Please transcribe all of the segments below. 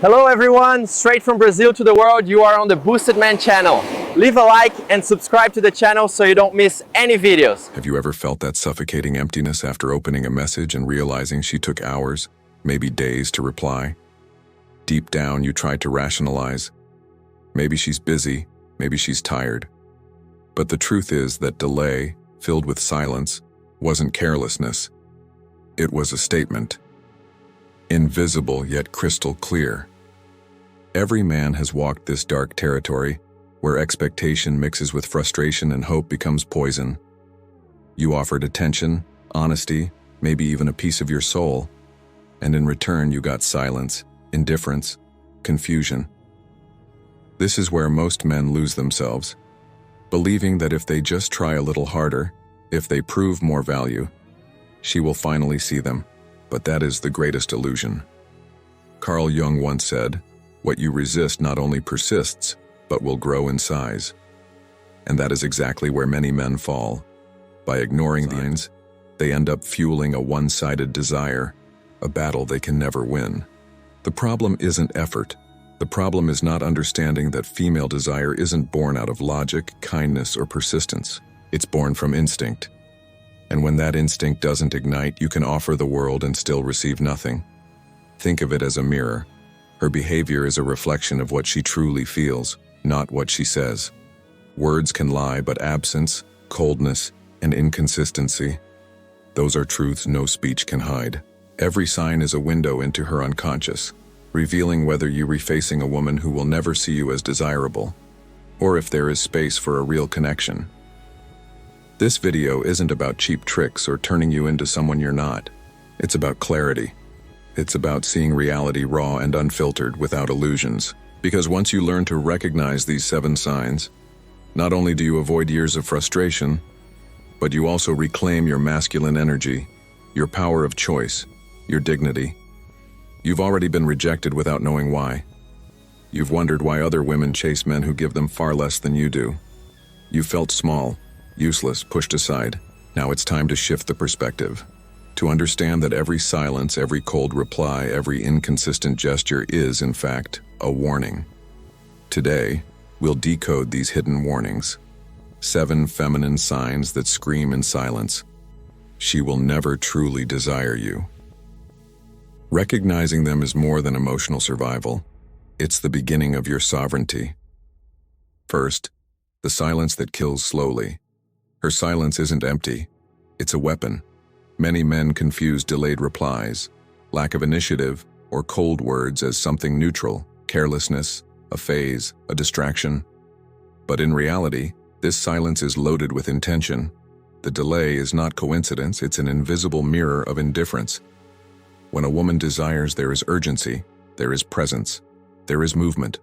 Hello everyone, straight from Brazil to the world, you are on the Boosted Man channel. Leave a like and subscribe to the channel so you don't miss any videos. Have you ever felt that suffocating emptiness after opening a message and realizing she took hours, maybe days to reply? Deep down, you tried to rationalize. Maybe she's busy, maybe she's tired. But the truth is that delay, filled with silence, wasn't carelessness. It was a statement. Invisible yet crystal clear. Every man has walked this dark territory where expectation mixes with frustration and hope becomes poison. You offered attention, honesty, maybe even a piece of your soul, and in return you got silence, indifference, confusion. This is where most men lose themselves, believing that if they just try a little harder, if they prove more value, she will finally see them. But that is the greatest illusion. Carl Jung once said, "What you resist not only persists, but will grow in size." And that is exactly where many men fall. By ignoring the signs, they end up fueling a one-sided desire, a battle they can never win. The problem isn't effort. The problem is not understanding that female desire isn't born out of logic, kindness, or persistence. It's born from instinct. And when that instinct doesn't ignite, you can offer the world and still receive nothing. Think of it as a mirror. Her behavior is a reflection of what she truly feels, not what she says. Words can lie, but absence, coldness, and inconsistency, those are truths no speech can hide. Every sign is a window into her unconscious, revealing whether you're refacing a woman who will never see you as desirable, or if there is space for a real connection. This video isn't about cheap tricks or turning you into someone you're not. It's about clarity. It's about seeing reality raw and unfiltered without illusions. Because once you learn to recognize these 7 signs, not only do you avoid years of frustration, but you also reclaim your masculine energy, your power of choice, your dignity. You've already been rejected without knowing why. You've wondered why other women chase men who give them far less than you do. You felt small, useless, pushed aside. Now it's time to shift the perspective. To understand that every silence, every cold reply, every inconsistent gesture is, in fact, a warning. Today, we'll decode these hidden warnings. 7 feminine signs that scream in silence. She will never truly desire you. Recognizing them is more than emotional survival. It's the beginning of your sovereignty. First, the silence that kills slowly. Her silence isn't empty. It's a weapon. Many men confuse delayed replies, lack of initiative, or cold words as something neutral, carelessness, a phase, a distraction. But in reality, this silence is loaded with intention. The delay is not coincidence, it's an invisible mirror of indifference. When a woman desires, there is urgency, there is presence, there is movement.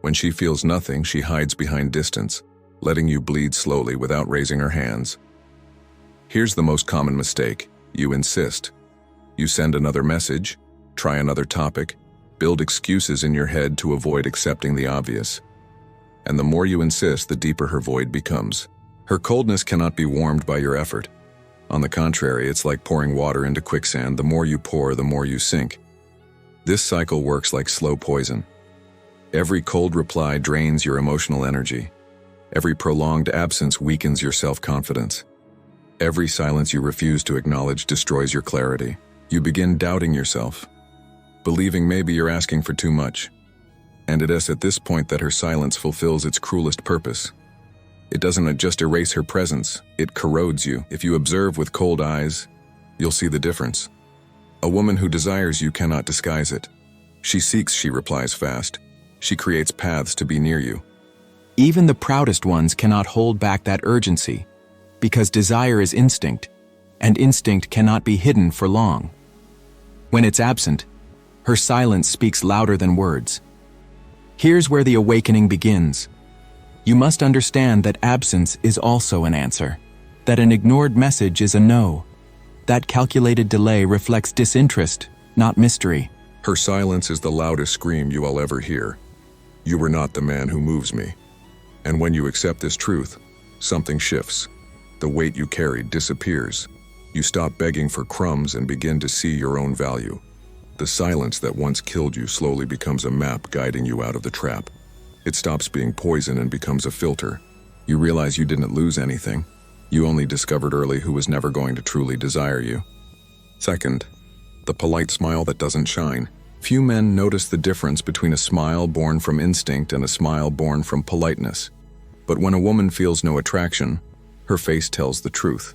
When she feels nothing, she hides behind distance, letting you bleed slowly without raising her hands. Here's the most common mistake. You insist. You send another message, try another topic, build excuses in your head to avoid accepting the obvious. And the more you insist, the deeper her void becomes. Her coldness cannot be warmed by your effort. On the contrary, it's like pouring water into quicksand. The more you pour, the more you sink. This cycle works like slow poison. Every cold reply drains your emotional energy. Every prolonged absence weakens your self-confidence. Every silence you refuse to acknowledge destroys your clarity. You begin doubting yourself, believing maybe you're asking for too much. And it is at this point that her silence fulfills its cruelest purpose. It doesn't just erase her presence, it corrodes you. If you observe with cold eyes, you'll see the difference. A woman who desires you cannot disguise it. She seeks, she replies fast. She creates paths to be near you. Even the proudest ones cannot hold back that urgency, because desire is instinct, and instinct cannot be hidden for long. When it's absent, her silence speaks louder than words. Here's where the awakening begins. You must understand that absence is also an answer, that an ignored message is a no. That calculated delay reflects disinterest, not mystery. Her silence is the loudest scream you will ever hear. You were not the man who moves me. And when you accept this truth, something shifts. The weight you carried disappears. You stop begging for crumbs and begin to see your own value. The silence that once killed you slowly becomes a map guiding you out of the trap. It stops being poison and becomes a filter. You realize you didn't lose anything. You only discovered early who was never going to truly desire you. Second, the polite smile that doesn't shine. Few men notice the difference between a smile born from instinct and a smile born from politeness. But when a woman feels no attraction, her face tells the truth.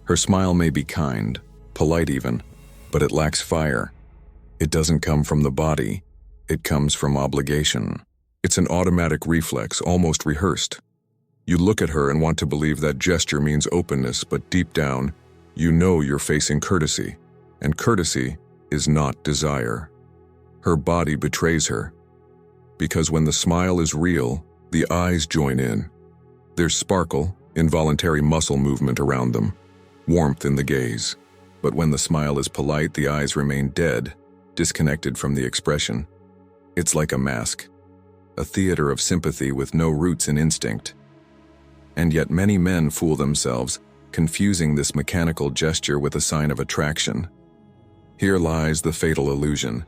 Her smile may be kind, polite even, but it lacks fire. It doesn't come from the body. It comes from obligation. It's an automatic reflex, almost rehearsed. You look at her and want to believe that gesture means openness, but deep down, you know you're facing courtesy. And courtesy is not desire. Her body betrays her. Because when the smile is real, the eyes join in. There's sparkle, involuntary muscle movement around them, warmth in the gaze. But when the smile is polite, the eyes remain dead, disconnected from the expression. It's like a mask, a theater of sympathy with no roots in instinct. And yet many men fool themselves, confusing this mechanical gesture with a sign of attraction. Here lies the fatal illusion,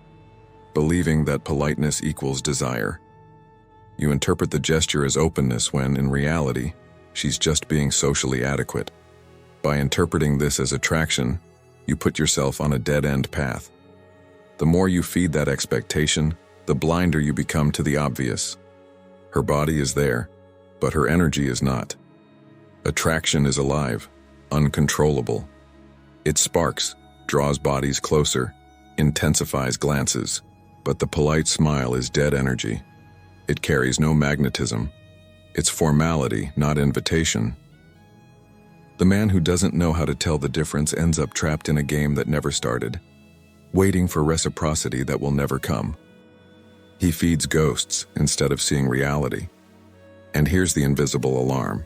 believing that politeness equals desire. You interpret the gesture as openness when, in reality, she's just being socially adequate. By interpreting this as attraction, you put yourself on a dead-end path. The more you feed that expectation, the blinder you become to the obvious. Her body is there, but her energy is not. Attraction is alive, uncontrollable. It sparks, draws bodies closer, intensifies glances, but the polite smile is dead energy. It carries no magnetism. It's formality, not invitation. The man who doesn't know how to tell the difference ends up trapped in a game that never started, waiting for reciprocity that will never come. He feeds ghosts instead of seeing reality. And here's the invisible alarm.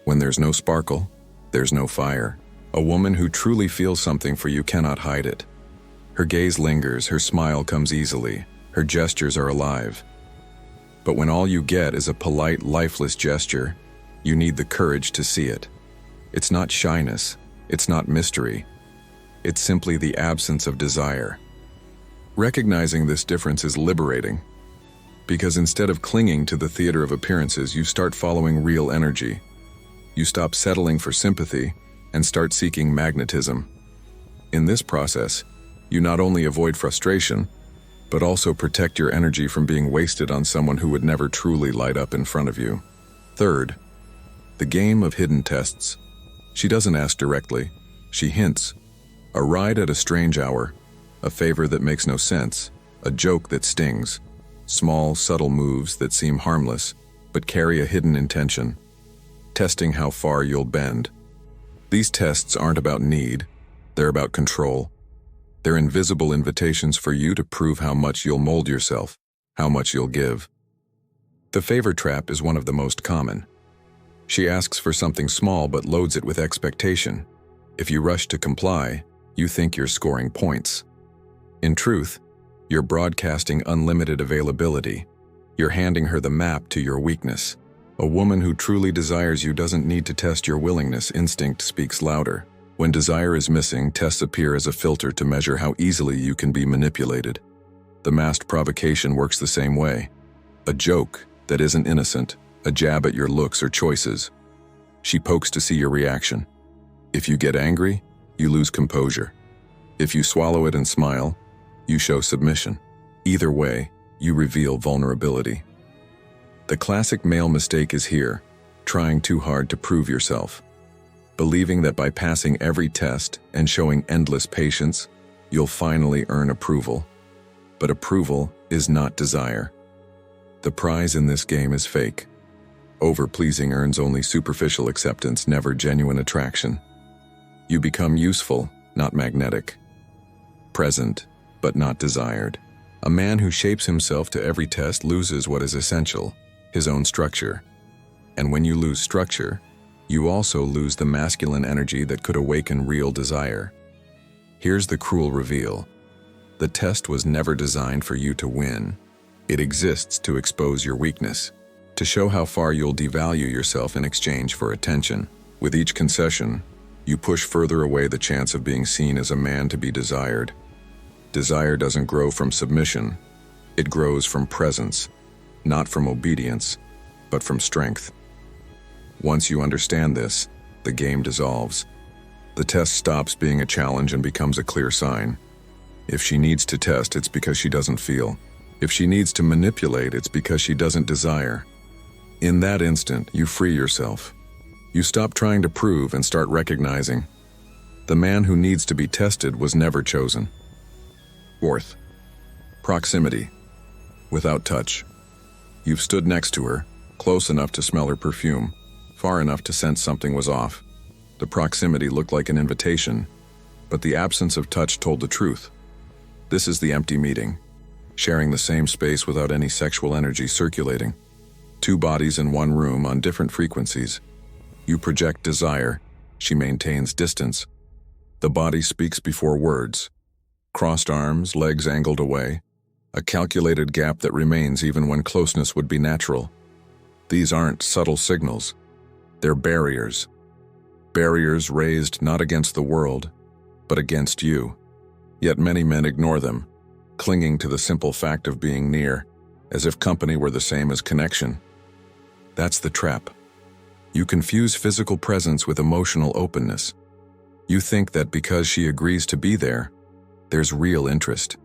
When there's no sparkle, there's no fire. A woman who truly feels something for you cannot hide it. Her gaze lingers, her smile comes easily, her gestures are alive. But when all you get is a polite, lifeless gesture, you need the courage to see it. It's not shyness, it's not mystery. It's simply the absence of desire. Recognizing this difference is liberating, because instead of clinging to the theater of appearances, you start following real energy. You stop settling for sympathy and start seeking magnetism. In this process, you not only avoid frustration, but also protect your energy from being wasted on someone who would never truly light up in front of you. Third, the game of hidden tests. She doesn't ask directly, she hints. A ride at a strange hour, a favor that makes no sense, a joke that stings, small, subtle moves that seem harmless, but carry a hidden intention, testing how far you'll bend. These tests aren't about need, they're about control. They're invisible invitations for you to prove how much you'll mold yourself, how much you'll give. The favor trap is one of the most common. She asks for something small but loads it with expectation. If you rush to comply, you think you're scoring points. In truth, you're broadcasting unlimited availability. You're handing her the map to your weakness. A woman who truly desires you doesn't need to test your willingness. Instinct speaks louder. When desire is missing, tests appear as a filter to measure how easily you can be manipulated. The masked provocation works the same way. A joke that isn't innocent, a jab at your looks or choices. She pokes to see your reaction. If you get angry, you lose composure. If you swallow it and smile, you show submission. Either way, you reveal vulnerability. The classic male mistake is here, trying too hard to prove yourself. Believing that by passing every test and showing endless patience, you'll finally earn approval. But approval is not desire. The prize in this game is fake. Over-pleasing earns only superficial acceptance, never genuine attraction. You become useful, not magnetic. Present, but not desired. A man who shapes himself to every test loses what is essential, his own structure. And when you lose structure, you also lose the masculine energy that could awaken real desire. Here's the cruel reveal. The test was never designed for you to win. It exists to expose your weakness, to show how far you'll devalue yourself in exchange for attention. With each concession, you push further away the chance of being seen as a man to be desired. Desire doesn't grow from submission. It grows from presence, not from obedience, but from strength. Once you understand this, the game dissolves. The test stops being a challenge and becomes a clear sign. If she needs to test, it's because she doesn't feel. If she needs to manipulate, it's because she doesn't desire. In that instant, you free yourself. You stop trying to prove and start recognizing. The man who needs to be tested was never chosen. Fourth, proximity, without touch. You've stood next to her, close enough to smell her perfume, far enough to sense something was off. The proximity looked like an invitation, but the absence of touch told the truth. This is the empty meeting, sharing the same space without any sexual energy circulating. Two bodies in one room on different frequencies. You project desire, she maintains distance. The body speaks before words. Crossed arms, legs angled away. A calculated gap that remains even when closeness would be natural. These aren't subtle signals. They're barriers. Barriers raised not against the world, but against you. Yet many men ignore them, clinging to the simple fact of being near, as if company were the same as connection. That's the trap. You confuse physical presence with emotional openness. You think that because she agrees to be there, there's real interest.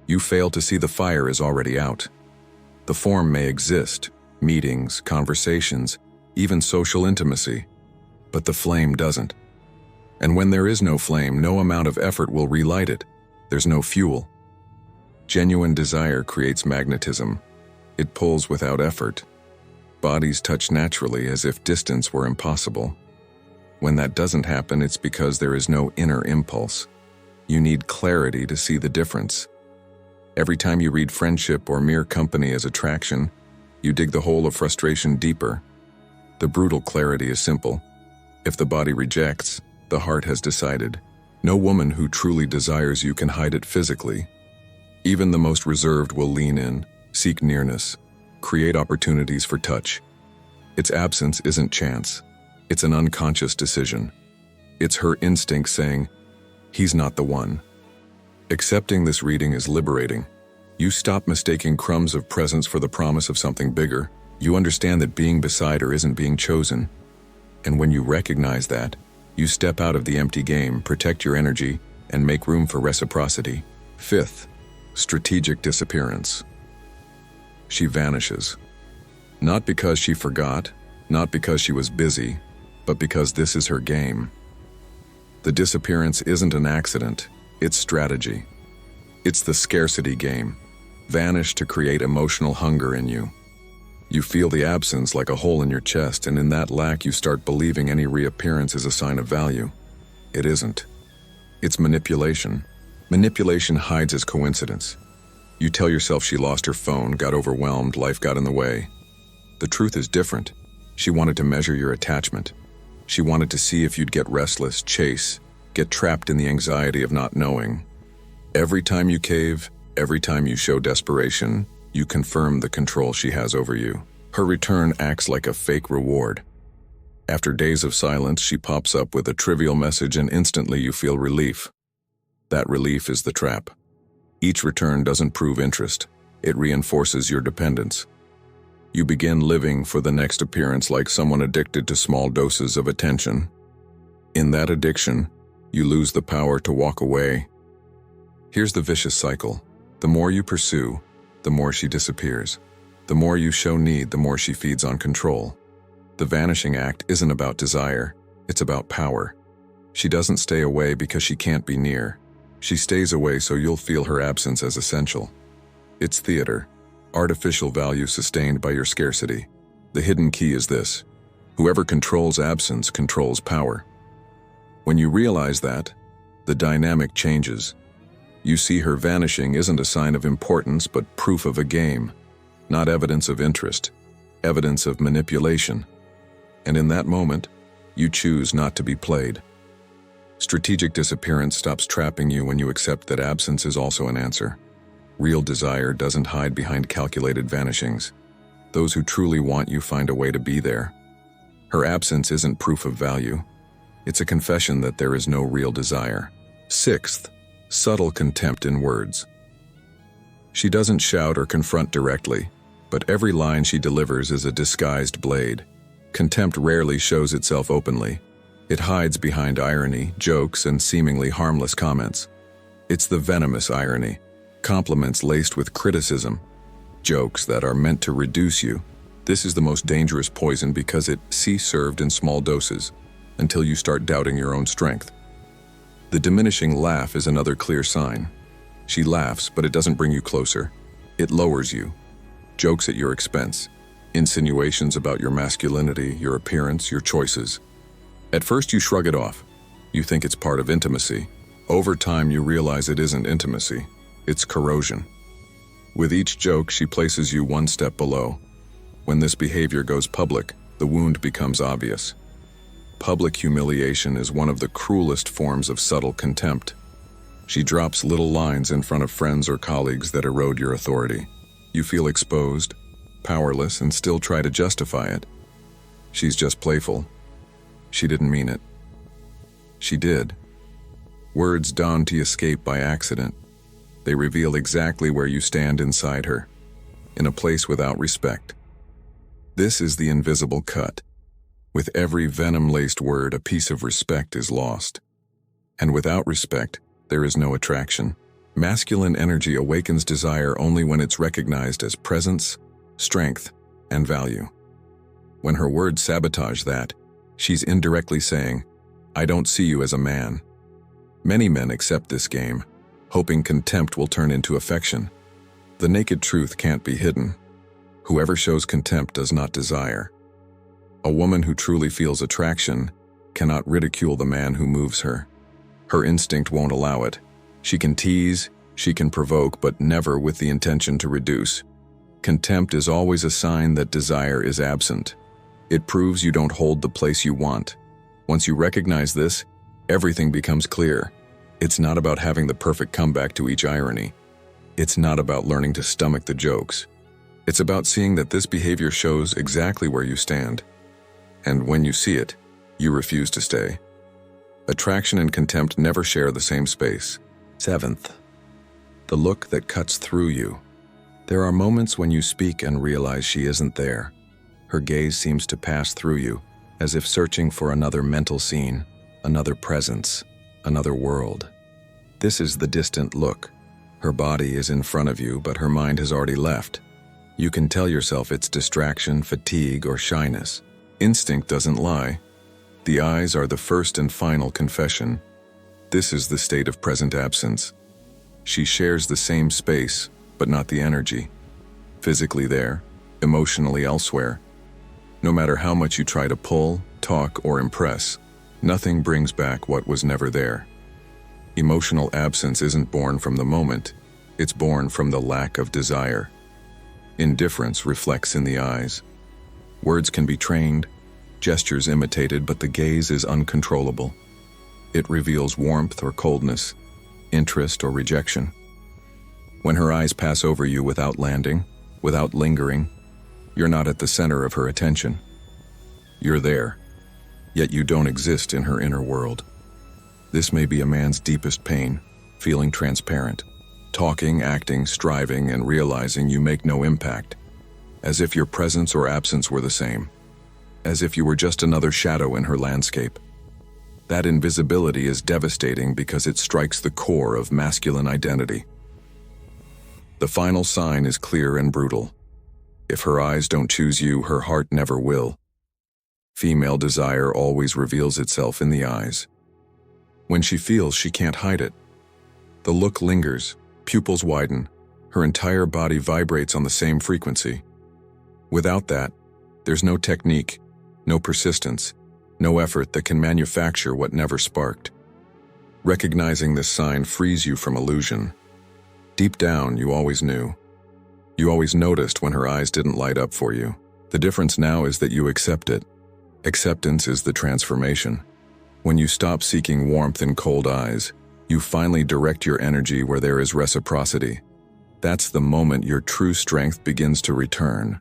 You fail to see the fire is already out. The form may exist, meetings, conversations, even social intimacy, but the flame doesn't. And when there is no flame, no amount of effort will relight it. There's no fuel. Genuine desire creates magnetism. It pulls without effort. Bodies touch naturally as if distance were impossible. When that doesn't happen, it's because there is no inner impulse. You need clarity to see the difference. Every time you read friendship or mere company as attraction, you dig the hole of frustration deeper. The brutal clarity is simple. If the body rejects, the heart has decided. No woman who truly desires you can hide it physically. Even the most reserved will lean in, seek nearness, create opportunities for touch. Its absence isn't chance. It's an unconscious decision. It's her instinct saying, he's not the one. Accepting this reading is liberating. You stop mistaking crumbs of presence for the promise of something bigger. You understand that being beside her isn't being chosen. And when you recognize that, you step out of the empty game, protect your energy, and make room for reciprocity. Fifth, strategic disappearance. She vanishes. Not because she forgot, not because she was busy, but because this is her game. The disappearance isn't an accident, it's strategy. It's the scarcity game. Vanish to create emotional hunger in you. You feel the absence like a hole in your chest, and in that lack you start believing any reappearance is a sign of value. It isn't. It's manipulation. Manipulation hides as coincidence. You tell yourself she lost her phone, got overwhelmed, life got in the way. The truth is different. She wanted to measure your attachment. She wanted to see if you'd get restless, chase, get trapped in the anxiety of not knowing. Every time you cave, every time you show desperation, you confirm the control she has over you. Her return acts like a fake reward. After days of silence, she pops up with a trivial message and instantly you feel relief. That relief is the trap. Each return doesn't prove interest. It reinforces your dependence. You begin living for the next appearance like someone addicted to small doses of attention. In that addiction, you lose the power to walk away. Here's the vicious cycle. The more you pursue, the more she disappears. The more you show need, the more she feeds on control. The vanishing act isn't about desire, it's about power. She doesn't stay away because she can't be near. She stays away so you'll feel her absence as essential. It's theater, artificial value sustained by your scarcity. The hidden key is this: whoever controls absence controls power. When you realize that, the dynamic changes. You see her vanishing isn't a sign of importance but proof of a game, not evidence of interest, evidence of manipulation. And in that moment, you choose not to be played. Strategic disappearance stops trapping you when you accept that absence is also an answer. Real desire doesn't hide behind calculated vanishings. Those who truly want you find a way to be there. Her absence isn't proof of value. It's a confession that there is no real desire. Sixth, Subtle contempt in words. She doesn't shout or confront directly, but every line she delivers is a disguised blade. Contempt rarely shows itself openly. It hides behind irony, jokes, and seemingly harmless comments. It's the venomous irony, compliments laced with criticism, jokes that are meant to reduce you. This is the most dangerous poison because it's served in small doses until you start doubting your own strength. The diminishing laugh is another clear sign. She laughs, but it doesn't bring you closer. It lowers you. Jokes at your expense. Insinuations about your masculinity, your appearance, your choices. At first you shrug it off. You think it's part of intimacy. Over time you realize it isn't intimacy. It's corrosion. With each joke, she places you one step below. When this behavior goes public, the wound becomes obvious. Public humiliation is one of the cruelest forms of subtle contempt. She drops little lines in front of friends or colleagues that erode your authority. You feel exposed, powerless, and still try to justify it. She's just playful. She didn't mean it. She did. Words donned to escape by accident. They reveal exactly where you stand inside her, in a place without respect. This is the invisible cut. With every venom-laced word, a piece of respect is lost. And without respect, there is no attraction. Masculine energy awakens desire only when it's recognized as presence, strength, and value. When her words sabotage that, she's indirectly saying, "I don't see you as a man." Many men accept this game, hoping contempt will turn into affection. The naked truth can't be hidden. Whoever shows contempt does not desire. A woman who truly feels attraction cannot ridicule the man who moves her. Her instinct won't allow it. She can tease, she can provoke, but never with the intention to reduce. Contempt is always a sign that desire is absent. It proves you don't hold the place you want. Once you recognize this, everything becomes clear. It's not about having the perfect comeback to each irony. It's not about learning to stomach the jokes. It's about seeing that this behavior shows exactly where you stand. And when you see it, you refuse to stay. Attraction and contempt never share the same space. 7th, the look that cuts through you. There are moments when you speak and realize she isn't there. Her gaze seems to pass through you, as if searching for another mental scene, another presence, another world. This is the distant look. Her body is in front of you, but her mind has already left. You can tell yourself it's distraction, fatigue, or shyness. Instinct doesn't lie. The eyes are the first and final confession. This is the state of present absence. She shares the same space, but not the energy. Physically there, emotionally elsewhere. No matter how much you try to pull, talk, or impress, nothing brings back what was never there. Emotional absence isn't born from the moment, it's born from the lack of desire. Indifference reflects in the eyes. Words can be trained, gestures imitated, but the gaze is uncontrollable. It reveals warmth or coldness, interest or rejection. When her eyes pass over you without landing, without lingering, you're not at the center of her attention. You're there, yet you don't exist in her inner world. This may be a man's deepest pain, feeling transparent, talking, acting, striving, and realizing you make no impact, as if your presence or absence were the same, as if you were just another shadow in her landscape. That invisibility is devastating because it strikes the core of masculine identity. The final sign is clear and brutal. If her eyes don't choose you, her heart never will. Female desire always reveals itself in the eyes. When she feels, she can't hide it. The look lingers, pupils widen, her entire body vibrates on the same frequency. Without that, there's no technique, no persistence, no effort that can manufacture what never sparked. Recognizing this sign frees you from illusion. Deep down, you always knew. You always noticed when her eyes didn't light up for you. The difference now is that you accept it. Acceptance is the transformation. When you stop seeking warmth in cold eyes, you finally direct your energy where there is reciprocity. That's the moment your true strength begins to return.